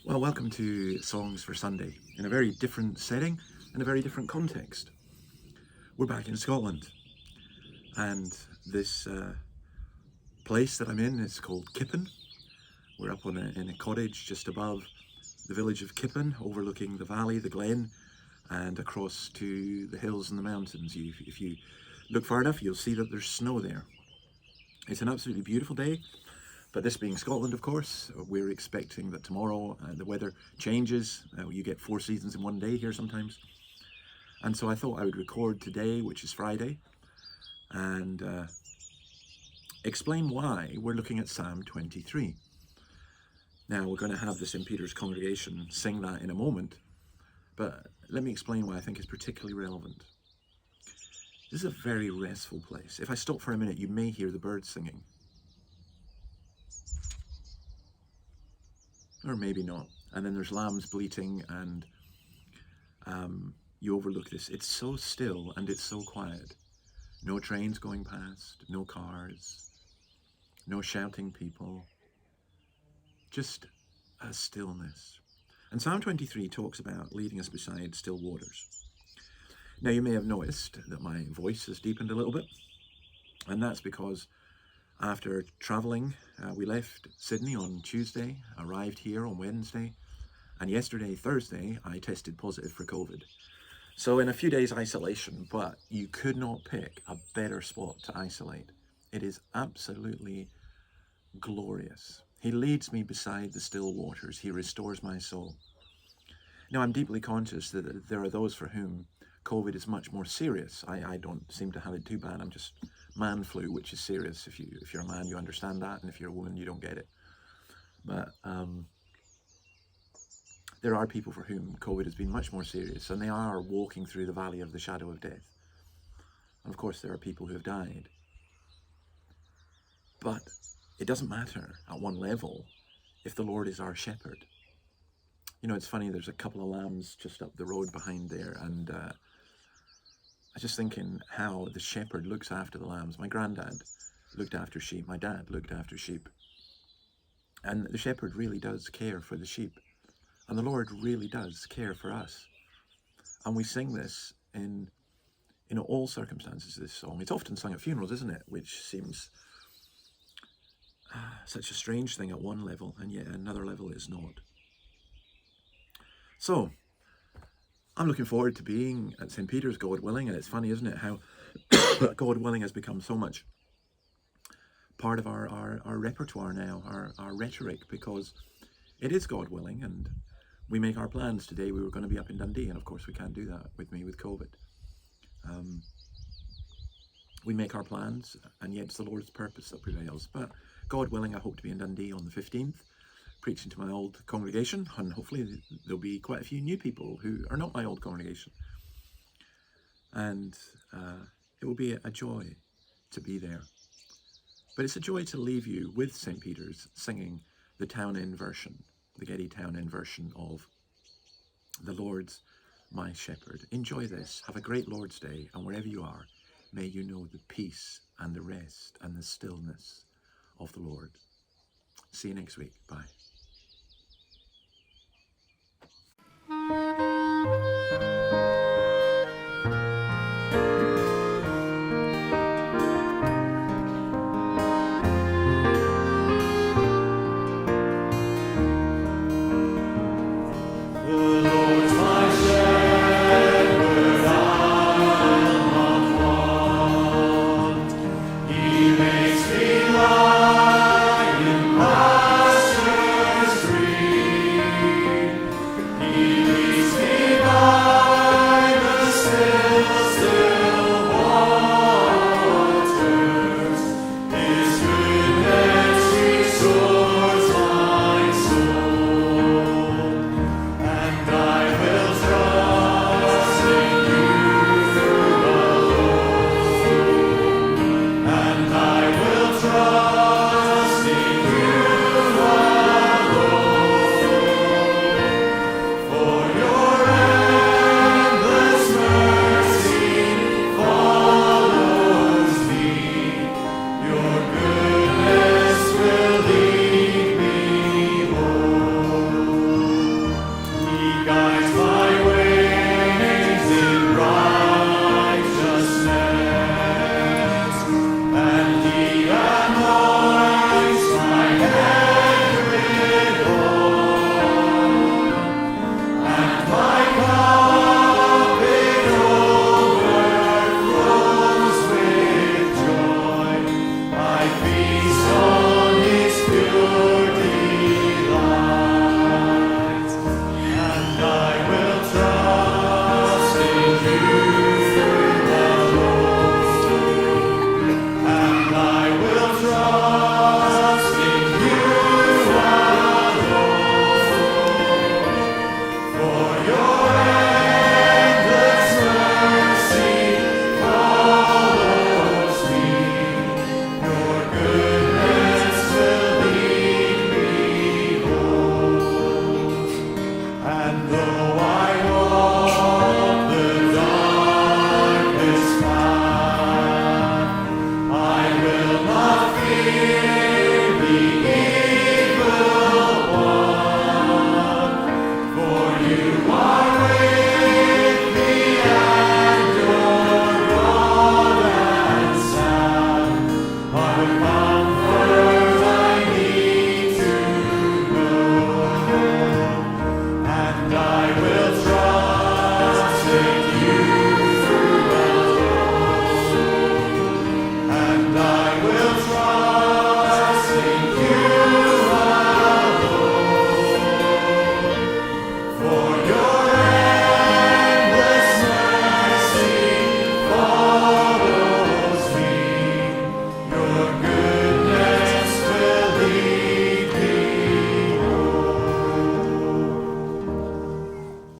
Well, welcome to Songs for Sunday in a very different setting and a very different context. We're back in Scotland, and this place that I'm in is called Kippen. We're up in a cottage just above the village of Kippen, overlooking the valley, the glen, and across to the hills and the mountains. If you look far enough, you'll see that there's snow there. It's an absolutely beautiful day. But this being Scotland, of course, we're expecting that tomorrow the weather changes. You get 4 seasons in one day here sometimes. And so I thought I would record today, which is Friday, and explain why we're looking at Psalm 23. Now, we're going to have the St. Peter's congregation sing that in a moment, but let me explain why I think it's particularly relevant. This is a very restful place. If I stop for a minute, you may hear the birds singing. Or maybe not. And then there's lambs bleating, and you overlook this. It's so still and it's so quiet. No trains going past, no cars, no shouting people, just a stillness. And Psalm 23 talks about leading us beside still waters. Now, you may have noticed that my voice has deepened a little bit, and that's because after traveling, we left Sydney on Tuesday, arrived here on Wednesday, and yesterday, Thursday, I tested positive for COVID. So in a few days isolation, but you could not pick a better spot to isolate. It is absolutely glorious. He leads me beside the still waters. He restores my soul. Now, I'm deeply conscious that there are those for whom COVID is much more serious. I don't seem to have it too bad. I'm just man flu, which is serious. If you're a man, you understand that, and if you're a woman, you don't get it. But there are people for whom COVID has been much more serious, and they are walking through the valley of the shadow of death. And of course, there are people who have died. But it doesn't matter at one level if the Lord is our shepherd. You know, it's funny, there's a couple of lambs just up the road behind there, and I was just thinking how the shepherd looks after the lambs. My granddad looked after sheep, my dad looked after sheep. And the shepherd really does care for the sheep. And the Lord really does care for us. And we sing this in all circumstances, this song. It's often sung at funerals, isn't it? Which seems such a strange thing at one level, and yet another level is not. So, I'm looking forward to being at St. Peter's, God willing, and it's funny, isn't it, how God willing has become so much part of our repertoire now, our rhetoric, because it is God willing, and we make our plans. Today we were going to be up in Dundee, and of course we can't do that with COVID. We make our plans, and yet it's the Lord's purpose that prevails. But God willing, I hope to be in Dundee on the 15th, preaching to my old congregation, and hopefully there'll be quite a few new people who are not my old congregation. And it will be a joy to be there. But it's a joy to leave you with St. Peter's singing the Town End version, the Getty Town End version of The Lord's My Shepherd. Enjoy this. Have a great Lord's Day, and wherever you are, may you know the peace and the rest and the stillness of the Lord. See you next week. Bye.